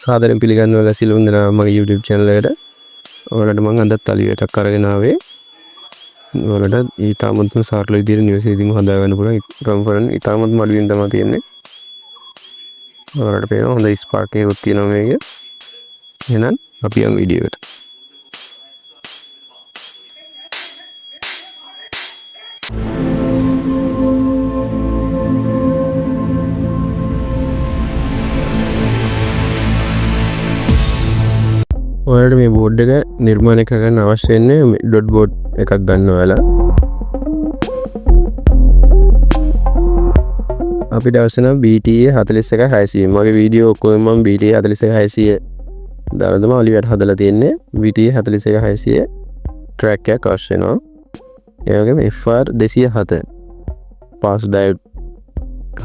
සාදරයෙන් පිළිගන්නවා සිළුම් දෙනා මගේ YouTube channel එකට. ඔයාලට මම අදත් තලියටක් අරගෙන ආවේ. ඔයාලට ඊටමත්ම සරල විදිහට නිවස ඉදින් හදා ගන්න පුළුවන් කම්ෆර්ට් ඊටමත්ම අඩුවෙන් තමයි තියෙන්නේ. ඔයාලට පේනවා හොඳ ස්පාර්ක් එකක් තියෙනවා මේකේ. එහෙනම් අපි යමු වීඩියෝ එකට. ඔයාලට මේ බෝඩ් එක නිර්මාණය කරගන්න අවශ්‍ය වෙන්නේ ඩොට් බෝඩ් එකක් ගන්න ඔයාලා. අපිට අවශ්‍ය නම් BTA 41600. මගේ වීඩියෝ ඔක්කොම මම BTA 41600 දාලා තමයි ඔලිවට හදලා තියෙන්නේ. BTA 41600 ට්‍රැක් එකක් අවශ්‍ය වෙනවා. ඒ වගේම FR 207 පාස් ඩයෝඩ්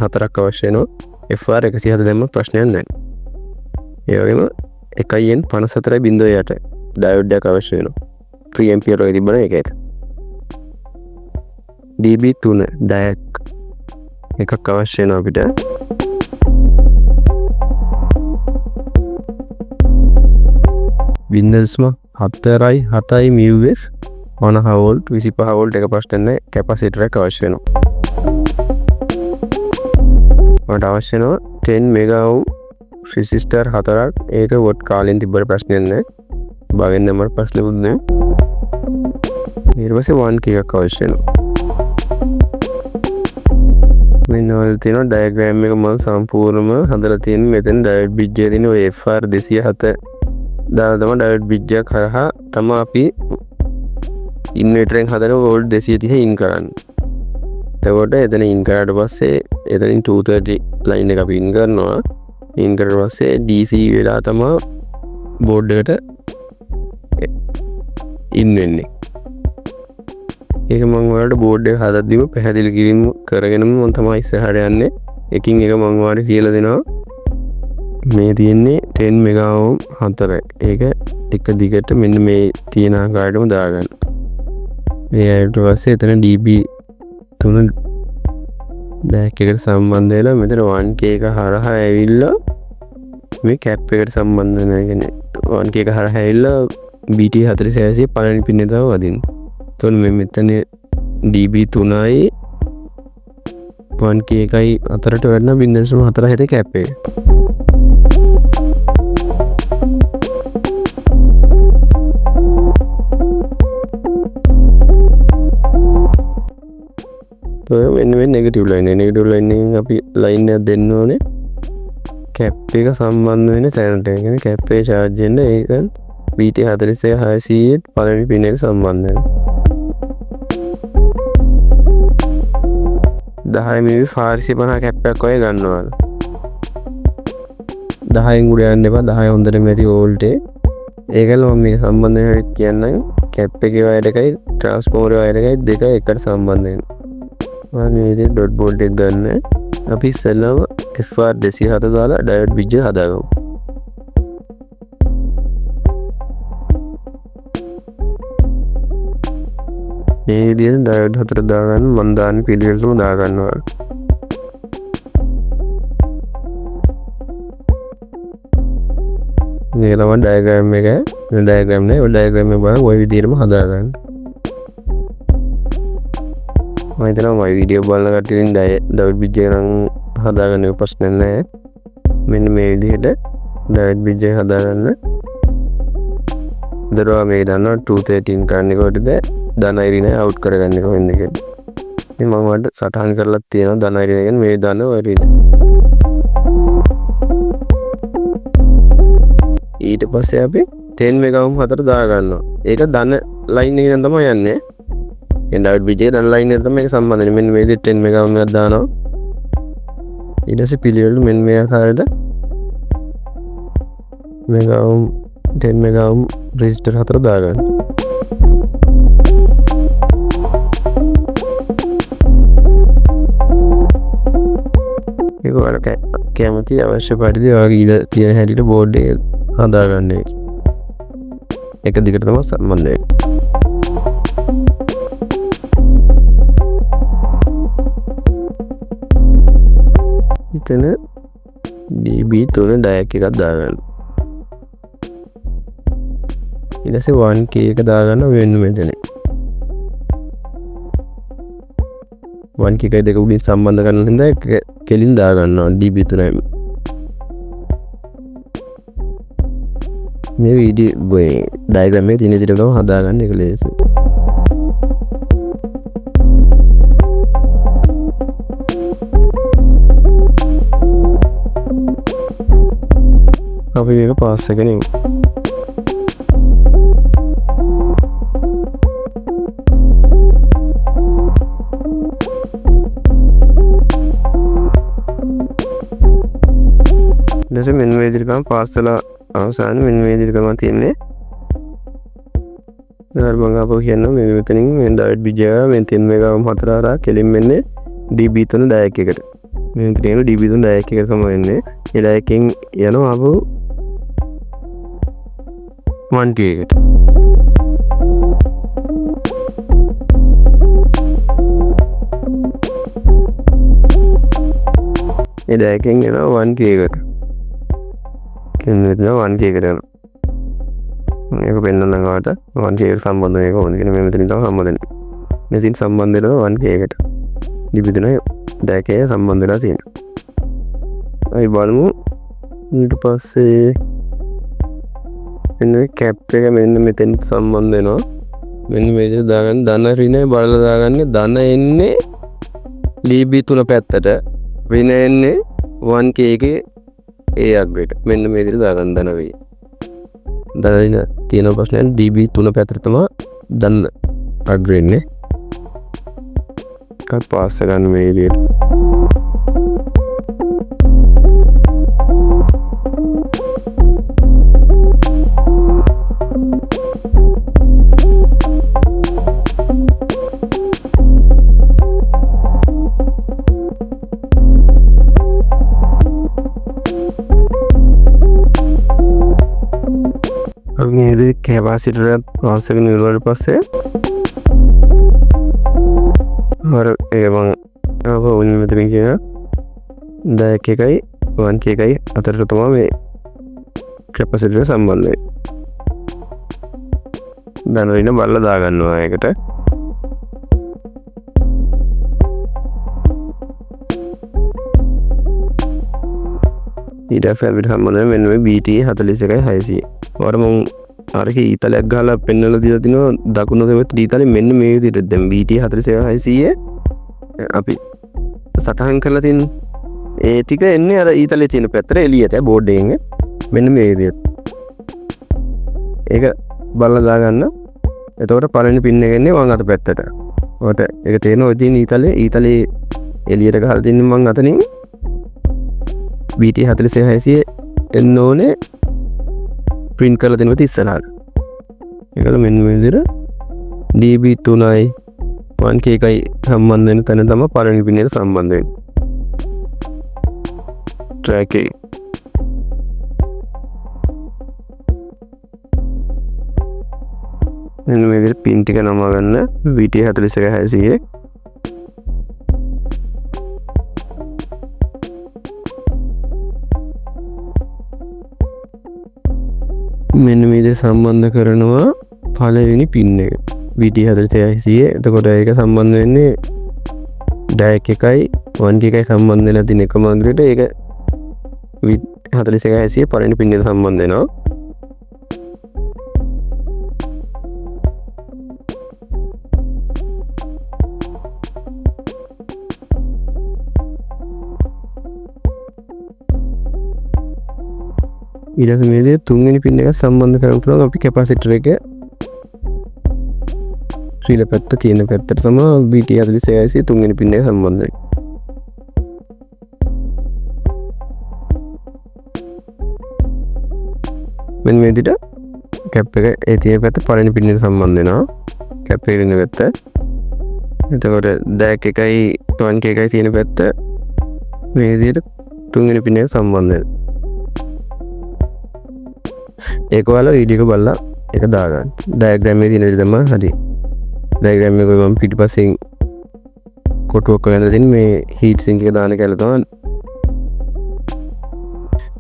4ක් අවශ්‍ය වෙනවා. FR 107 දැම්ම ප්‍රශ්නයක් නැහැ. ඒ වගේම 1N54.8 ඩයෝඩ් එකක් අවශ්‍ය වෙනවා. 3 ampere වගේ තිබ්බනම් ඒක ඇත. DB3 ඩයක් එකක් අවශ්‍ය වෙනවා අපිට. Windows 4.7 MUF 50 වෝල්ට් 25 වෝල්ට් එක ප්‍රශ්න නැහැ. කැපැසිටර් එක අවශ්‍ය වෙනවා. මට අවශ්‍ය වෙනවා 10 mega ohm resistor 4ක්. ඒක වොට් කාලෙන් තිබ්බට ප්‍රශ්නයක් නැහැ. බගෙන් නම්බර් ප්‍රශ්නෙකුත් නැහැ. ඊට පස්සේ 1K එකක් අවශ්‍ය වෙනවා. මෙන්න ඔය තියෙන ඩයග්‍රෑම් එක මම සම්පූර්ණයෙන්ම හදලා තියෙන්නේ. මෙතන ඩයෝඩ් බ්‍රිජ් එකේ තියෙන ඔය FR 207 දාලා තමයි ඩයෝඩ් බ්‍රිජ් එක කරහා තමයි අපි ඉන්වර්ටරෙන් හදන වෝල්ට් 230 ඉන් කරන්නේ. එතකොට එතන ඉන් කරාට පස්සේ එතනින් 230 ලයින් එක අපි ඉන් කරනවා. ඉන් කරලා පස්සේ DC වෙලා තමයි බෝඩ් එකට ඉන් වෙන්නේ. ඒක මම ඔයාලට බෝඩ් එක හදද්දිම පැහැදිලි කිරීම කරගෙනම මම තමයි ඉස්සරහට යන්නේ. එකින් එක මම ඔයාලට කියලා දෙනවා. මේ තියෙන්නේ 10 mega ohm 4. ඒක එක දිගට මෙන්න මේ තියෙන ආකාරයටම දාගන්න. ඊට පස්සේ එතන DB 3 ඩැක් එකට සම්බන්ධ වෙලා මෙතන 1K එක හරහා ඇවිල්ලා මේ කැප් එකට සම්බන්ධ වෙනවා. කියන්නේ 1K එක හරහා ඇවිල්ලා BT 460 පළවෙනි පින් එක තමයි වදින්න. එතකොට මේ මෙතන DB 3යි 1K එකයි අතරට වැඩන 0.4 කැප් එක. මෙන්න මේ නෙගටිව් ලයින් එකෙන් අපි ලයින් එකක් දෙන්න ඕනේ කැප් එක සම්බන්ධ වෙන තැනට. ඒ කියන්නේ කැප් එකේ charge වෙන්න ඒක BT 460 පළවෙනි පින් එක සම්බන්ධ වෙනවා. 10 MV 450 කැප් එකක් ඔය ගන්නවා. 10න් උඩ යන්න එපා. 10 හොඳටම ඇති වෝල්ටේ. ඒකල මම මේක සම්බන්ධ වෙනවා කියන්නම්. කැප් එකේ වයර් එකයි ට්‍රාන්ස්ෆෝමර් වයර් එකයි දෙක එකට සම්බන්ධ වෙනවා. මම මේ ඩොට් බෝඩ් එක ගන්න. අපි ඉස්සෙල්ලාම FR 207 දාලා ඩයෝඩ් බ්‍රිජ් එක හදාගමු. මේ විදිහට ඩයෝඩ් 4 දාගන්න. මම දාන්නේ පිළිවෙලටම දාගන්නවා. මේ තමයි ඩයග්‍රෑම් එක. මේ ඩයග්‍රෑම් නේ. ඔය ඩයග්‍රෑම් එක බලන්න ওই විදිහටම හදාගන්න. මම හිතනවා මගේ වීඩියෝ බලන කට්ටියකින් ඩයෝඩ් බ්‍රිජ් එක නම් හදාගන්න ප්‍රශ්න නැහැ. මෙන්න මේ විදිහට ඩයෝඩ් බ්‍රිජ් එක හදාගන්න. දරුවා මේක දන්නවා 213 කරන්නේ කොහොමද? ධනයිරින අවුට් කරගන්නේ කොහෙන්ද කියලා. මේ මම වලට සටහන් කරලා තියෙනවා ධනයිරින කියන්නේ මේ ධන වරින. ඊට පස්සේ අපි 10 mega ohm 4 දාගන්නවා. ඒක ධන ලයින් එකෙන් තමයි යන්නේ. ඩයෝඩ් බ්‍රිජ් එකේ ධන ලයින් එකට තමයි මේක සම්බන්ධ වෙන්නේ. මෙන්න මේ විදිහට 10 mega ohm එකක් දානවා. ඊට පස්සේ පිළිවෙලට මෙන්න මේ ආකාරයට mega ohm 10 mega ohm resistor 4 දාගන්න. ඒක වලක කැමති අවශ්‍ය පරිදි ඔයාගේ ඊළ තියෙන හැටියට බෝඩ් එක හදාගන්න. එක දිගට තමයි සම්බන්ධ වෙන්නේ. එතන DB 3 ඩයක් එකක් දාගන්න. ඊට පස්සේ 1k එක දාගන්න වෙන්න මෙතන 1k එකයි දෙක උඩින් සම්බන්ධ කරන හින්දා කෙලින් දාගන්නවා db 3යි මේ වීඩියෝ ඩයග්‍රෑම් එකේ තියෙන විදිහටම හදාගන්න එක ලේසි අපි මේක පාස් එකකින් දැන් මෙන්න මේ විදිහට ගම පාස් වෙලා අවසාන මෙන්න මේ විදිහට ගම තියෙන්නේ ඊළඟ මම අපෝ කියනවා මේ මෙතනින් මේ ඩයට් බිජය මෙන් 3 මෙගාම් 4 හරහා කෙලින් මෙන්නේ db3 ඩයට් එකට මේ තියෙන db3 ඩයට් එකට තමයි එන්නේ ඒ ඩයට් එකෙන් යනවා අපෝ 1k එකට ඒ ඩයට් එකෙන් යනවා 1k එකට කෙනෙක්ද 1k එකට යනවා මේක පෙන්නන්න ගාවට 1k එකට සම්බන්ධ වෙන්නේ කොහොමද කියන මේ මෙතනින් තමයි සම්බන්ධ වෙන්නේ මෙතනින් සම්බන්ධ වෙනවා 1k එකට db3 ඩයට් එකේ සම්බන්ධ වෙලා තියෙනවා අයි බලමු ඊට පස්සේ එන්නේ කැප් එක මෙන්න මෙතෙන් සම්බන්ධ වෙනවා මෙන්න මේ විදිහට දාගන්න ධන ඍණ බලලා දාගන්න ධන එන්නේ db3 පැත්තට ඍණ එන්නේ 1k එකේ ඒ අග්‍රයට මෙන්න මේ විදිහට දාගන්න ධන වේ ධන ඍණ තියෙන ප්‍රශ්නයක් db3 පැත්තට තමයි ධන අග්‍රය එන්නේ කත් පාස් කරන්න මේ විදිහට මේ කැපාසිටර් එක පාස් එකකින් ඉවරවට පස්සේ අර ඒ මම ඔන්න මෙතන කියන ඩයට් එකයි 1k එකයි අතරට තමයි මේ කැපාසිටර් එක සම්බන්ධ වෙන්නේ. ධන ඍණ බලලා දාගන්නවා ඒකට. ඊට පස්සේ අපිට සම්බන්ධ වෙන මෙන්න මේ BT 41600. වර මම අරක ඊතලයක් ගහලා පෙන්නලා දීලා තිනවා දකුණු සෙවෙත් ඊතලෙ මෙන්න මේ විදිහට දැන් BT 41600 අපි සටහන් කරලා තියෙන ඒ ටික එන්නේ අර ඊතලේ තියෙන පැත්තට එළියට බෝඩ් එකෙන් මෙන්න මේ විදිහට. ඒක බලලා දාගන්න. එතකොට පළවෙනි පින් එක එන්නේ වම් අත පැත්තට. ඔකට ඒක තේරෙනවා ඔය තියෙන ඊතලේ එළියට ගහලා තින්නේ මං අතනින් BT 41600 එන්න ඕනේ print කරලා දෙනවා ඉස්සරහට. ඒකල මෙන්න මේ විදිහට db3යි 1k එකයි සම්බන්ධ වෙන තැන තමයි පළවෙනි පින් එකට සම්බන්ධ වෙන්නේ. track එක මෙන්න මේ විදිහට පින් ටික නමා ගන්න BT 41600 මෙන්න මේ විදිහට සම්බන්ධ කරනවා පළවෙනි පින් එක BT 41600. එතකොට ඒක සම්බන්ධ වෙන්නේ ඩයට් එකයි 1k එකයි සම්බන්ධ වෙලා තියෙන එකම අඳුරට ඒක 41600 පළවෙනි පින් එකට සම්බන්ධ වෙනවා. ඊට පස්සේ මේ දේ තුන්වෙනි පින් එක සම්බන්ධ කරගන්න පුළුවන් අපි කැපාසිටර් එක ශ්‍රීල පැත්ත තියෙන පැත්තට තමයි BT 41600 තුන්වෙනි පින් එක සම්බන්ධ වෙන්නේ. මෙන්න මේ විදිහට කැප් එක ඒ තියෙන පැත්ත පළවෙනි පින් එකට සම්බන්ධ වෙනවා. කැප් එකේ ඉන්න පැත්ත. එතකොට ඩයට් එකයි 1k එකයි තියෙන පැත්ත මේ විදිහට තුන්වෙනි පින් එක සම්බන්ධ වෙනවා. ඒක වල වීඩියෝ එක බලලා ඒක දාගන්න. ඩයග්‍රෑම් එකේ තියෙන විදිහ තමයි හරි. ඩයග්‍රෑම් එක මම පිටිපස්සෙන් කොටුවක් කරගෙන තියෙන මේ හීට් සින්ක් එක දාන කැල තමයි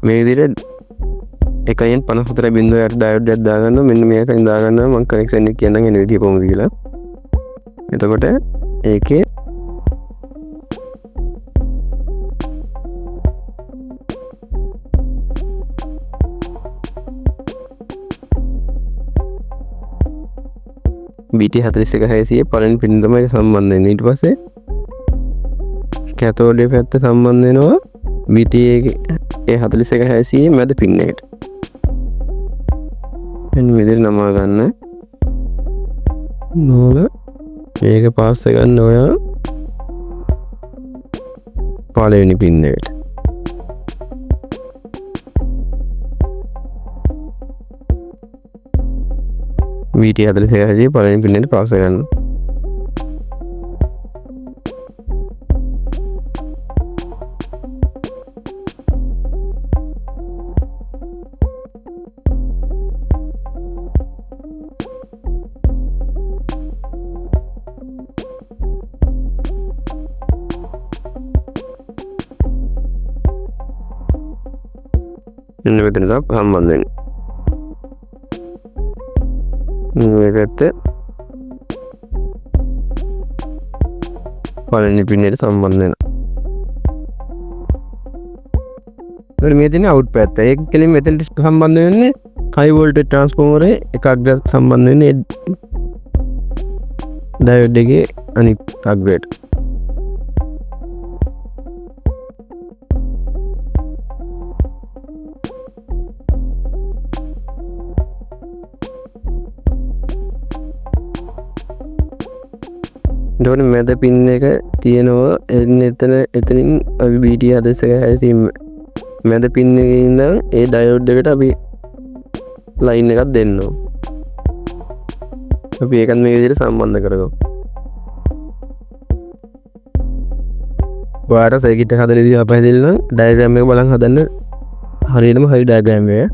මේ විදිහට 1.54.8 ඩයෝඩ් එකක් දාගන්න. මෙන්න මේකෙන් දාගන්න මම කනෙක්ෂන් එක කියන්නම් එන විදිය කොහොමද කියලා. එතකොට ඒකේ BT41 පළවෙනි පින් තමයි සම්බන්ධ වෙන්නේ. ඊට පස්සේ කැතෝඩේ පැත්ත සම්බන්ධ වෙනවා BT41 මැද පින් එකට. මෙන්න මෙතන නමා ගන්න. නෝල මේක පාස් ගන්න ඔයා පළවෙනි පින් එකට. BT41 පළවෙනි පින් එකට පාස් ගන්න. මෙන්න මෙතන තමයි සම්බන්ධ වෙන්නේ. මේකට පළවෙනි පින් එකට සම්බන්ධ වෙනවා. ඊට මේ තියෙන අවුට් පැත්ත. ඒක කෙලින් මෙතනට සම්බන්ධ වෙන්නේ හයි වෝල්ටේජ් ට්‍රාන්ස්ෆෝමරේ එකක් සම්බන්ධ වෙන්නේ ඩයෝඩ් එකේ අනිත් අග්‍රයට. එතකොට මැද පින් එක තියෙනවා එතනින් අපි BT41 මැද පින් එකේ ඉඳන් ඒ ඩයෝඩ් එකට අපි ලයින් එකක් දෙන්න ඕන. අපි ඒකත් මේ විදිහට සම්බන්ධ කරගමු. ඔයාලට සර්කිට් එක හදන විදිහ අපහැදිලි නම් ඩයග්‍රෑම් එක බලන් හදන්න හරියටම හරි ඩයග්‍රෑම් එක.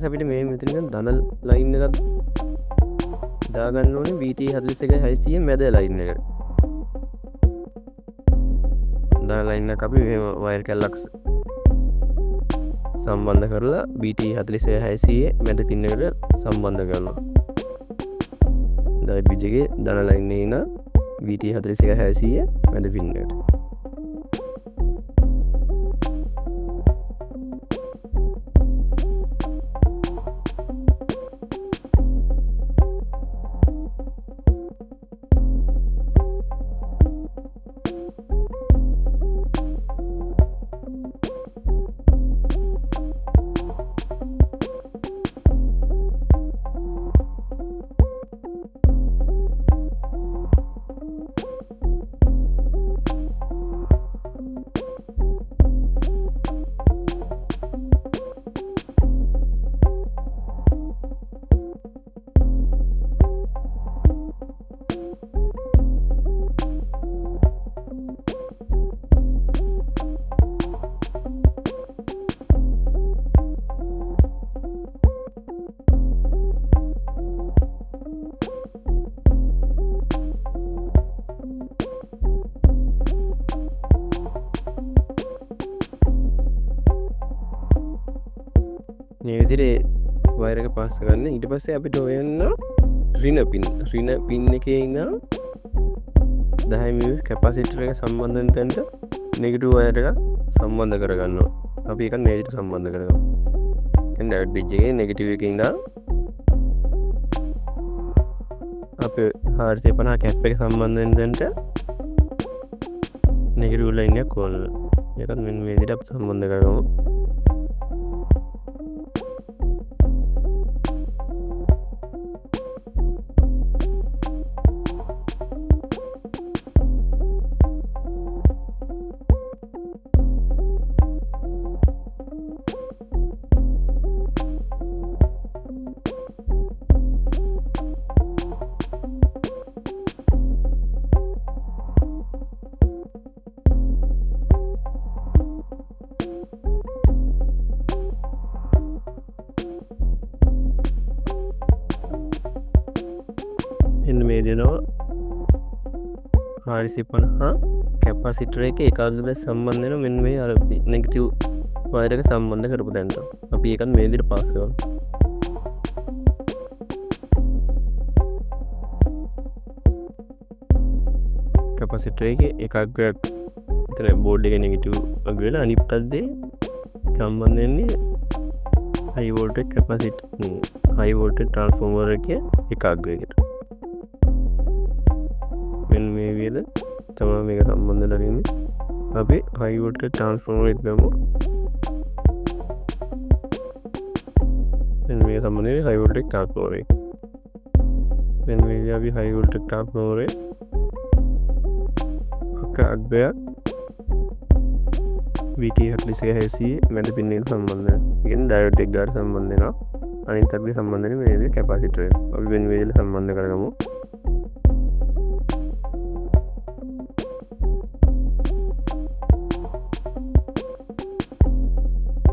අපිට මේ මෙතන ධන ලයින් එකක් දාගන්න ඕනේ BT41 මැද ලයින් එකට. ධන ලයින් එක අපි මේ වයර් කැල්ලක් සම්බන්ධ කරලා BT41 මැද පින් එකට සම්බන්ධ කරනවා. දැන් BT එකේ ධන ලයින් එකේ ඉන BT41 මැද පින් එකට. මේ විදිහට වයර් එක පාස් කරන්න. ඊට පස්සේ අපිට හොයන්න ඍණ පින් එකේ ඉඳන් 10 mW කැපැසිටර් එක සම්බන්ධ වෙන තැනට නෙගටිව් වයර් එක සම්බන්ධ කරගන්නවා. අපි ඒක මේකට සම්බන්ධ කරගමු. දැන් ඩයෝඩ් බ්‍රිජ් එකේ නෙගටිව් එකේ ඉඳන් අපේ R350 කැප් එක සම්බන්ධ වෙන තැනට නෙගටිව් ලයින් එක කෝල් වෙනවා. ඒකත් මෙන්න මේ විදිහට අපි සම්බන්ධ කරගමු. එන්න මේ දෙනවා R350 කැපැසිටර් එකේ එකගද සම්බන්ධ වෙන මෙන්න මේ අර නෙගටිව් වයර් එක සම්බන්ධ කරපු තැනට අපි ඒකත් මේ විදිහට පාස් කරනවා. කැපැසිටර් එකේ එකගයක් විතර බෝඩ් එකේ නෙගටිව් අග වෙලා අනිත් පැත්තේ සම්බන්ධ වෙන්නේ හයි වෝල්ටේජ් කැපැසිටර් හයි වෝල්ටේජ් ට්‍රාන්ස්ෆෝමර් එකේ එකගයකට. මෙන්න මේ විදිහට තමයි මේක සම්බන්ධ කරගන්නේ. අපි හයි වෝල්ටේජ් ට්‍රාන්ස්ෆෝමර් එක ගමු. මෙන්න මේක සම්බන්ධ වෙන්නේ හයි වෝල්ටේජ් ට්‍රාන්ස්ෆෝමර් එක. මෙන්න මේ විදිහට අපි හයි වෝල්ටේජ් ට්‍රාන්ස්ෆෝමර් එක අග්ගයක් VT40 මැද පින්නෙන් සම්බන්ධ වෙනවා. ඒ කියන්නේ ඩයෝඩ් එක ගාට සම්බන්ධ වෙනවා. අනිත් අපි සම්බන්ධ වෙන්නේ මේ විදිහට කැපැසිටර් එක. අපි වෙන විදිහට සම්බන්ධ කරගමු.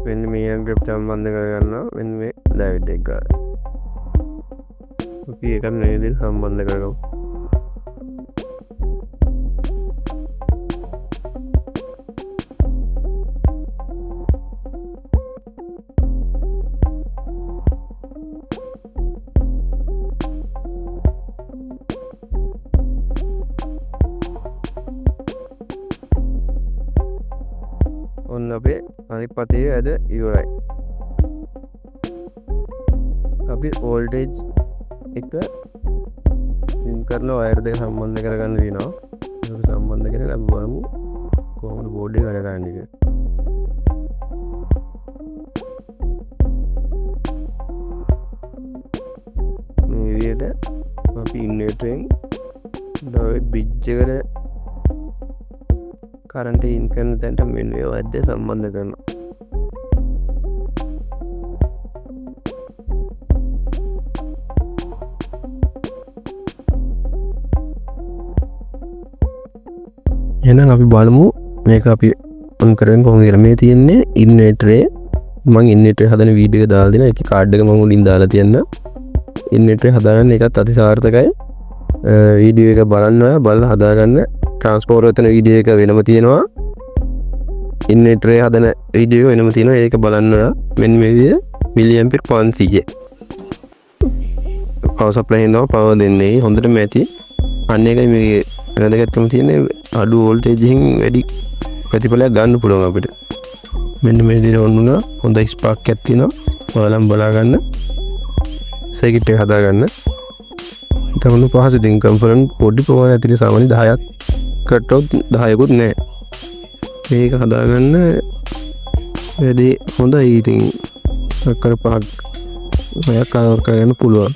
මෙන්න මේ අග්‍රප් සම්බන්ධ කරගන්නවා මෙන්න මේ ඩයෝඩ් එක ගාට. අපි ඒකත් මේ විදිහට සම්බන්ධ කරගමු. ඔන්න අපේ අනිත් පතේ ඇද ඉවරයි. අපි වෝල්ටේජ් එක ලින්ක් කරලා වයර් දෙක සම්බන්ධ කරගන්න දිනවා. ඒක සම්බන්ධ කරලා අපි බලමු කොහොමද බෝඩ් එක වැඩ කරන්නේ කියලා. මේ විදිහට අපි ඉන්වර්ටරෙන් ඩයෝඩ් බ්‍රිජ් එකට කරන්ට් ඉන් කරන තැනට මෙන්න මේ වයර් දෙක සම්බන්ධ කරනවා. එහෙනම් අපි බලමු මේක අපි ඔන් කරගෙන කොහොමද කියලා. මේ තියෙන්නේ ඉන්වර්ටරේ. මම ඉන්වර්ටරේ හදන වීඩියෝ එක දාලා දෙනවා. ඒකේ කාඩ් එක මම උඩින් දාලා තියන්න. ඉන්වර්ටරේ හදාගන්න එකත් අතිසාර්ථකයි. වීඩියෝ එක බලන්න බලලා හදාගන්න. ට්‍රාන්ස්ෆෝමර් එතන වීඩියෝ එක වෙනම තියෙනවා. ඉන්වර්ටරේ හදන වීඩියෝ එක වෙනම තියෙනවා. ඒක බලන්න මෙන්න මේ විදිහ මිලි ඇම්පියර් 500. පවර් සප්ලයි එකෙන් තමයි පවර් දෙන්නේ. හොඳටම ඇති. අන්න එකයි මේ වැදගත්කම තියෙන්නේ. අඩු වෝල්ටේජ් එකකින් වැඩි ප්‍රතිඵලයක් ගන්න පුළුවන් අපිට. මෙන්න මේ විදිහට ඔන්න උනා. හොඳ ස්පාර්ක් එකක් තියෙනවා. ඔයාලම බලා ගන්න. සර්කිට් එක හදා ගන්න. තමනු පහසු දින් කම්පොනන්ට් පොඩි ප්‍රමාණයක් තියෙන සාමාන්‍ය 10ක් කට්ටොත් 10කුත් නැහැ. මේක හදාගන්න වැඩි හොඳයි. ඉතින් අක්කර 5ක් කවර් කරගන්න පුළුවන්.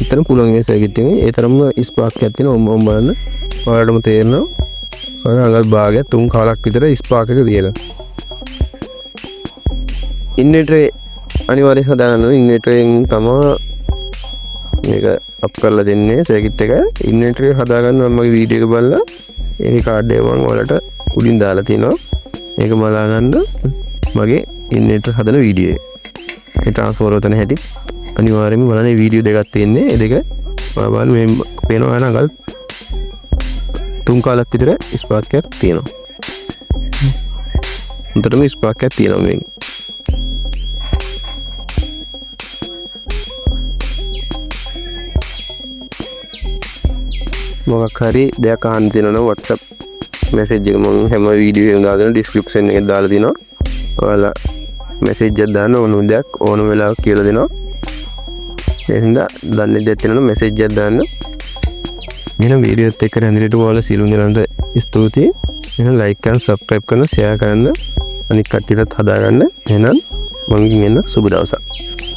ඉතින් පුළුවන් මේ සර්කිට් එකේ ඒ තරම්ම ස්පාර්ක් එකක් තියෙනවා. ඔම් බලන්න ඔයාලටම තේරෙනවා. අඟල් භාගයක් 3 කාලක් විතර ස්පාර්ක් එක තියෙනවා. ඉන්වර්ටරේ අනිවාර්යයෙන් හදාගන්න ඕනේ. ඉන්වර්ටරෙන් තමයි මේක අප් කරලා දෙන්නේ සර්කිට් එක. ඉන්වර්ටරේ හදාගන්න මම මගේ වීඩියෝ එක බලලා ඒකේ කාඩ් එක මම ඔයාලට උඩින් දාලා තියෙනවා. ඒක බලා ගන්න මගේ ඉන්වර්ටර් හදන වීඩියෝ එක. ඒ ට්‍රාන්ස්ෆෝමර් උතන හැටි අනිවාර්යයෙන්ම බලන්න. මේ වීඩියෝ දෙකක් තියෙන්නේ. ඒ දෙක ඔයා බලන්න මේ පේනවා නේද? 3 කාලක් විතර ස්පාර්ක් එකක් තියෙනවා. උන්ටම ස්පාර්ක් එකක් තියෙනවා මේක. මොකක් හරි දෙයක් අහන්න තියෙනවා WhatsApp message එක මම හැම වීඩියෝ එකම දාලා දෙනවා description එකේ දාලා දිනවා. ඔයාලා message එකක් දාන්න ඕන දෙයක් ඕන වෙලාවක කියලා දෙනවා. ඒ හින්දා දන්නේ දෙයක් තියෙනවා message එකක් දාන්න. මෙන්න වීඩියෝ එකත් එක්ක රැඳිලට ඔයාලා සියලුම දෙනාට ස්තුතියි. එහෙනම් like කරන්න subscribe කරන්න share කරන්න අනිත් කට්ටියටත් හදාගන්න. එහෙනම් මම එන්න සුබ දවසක්.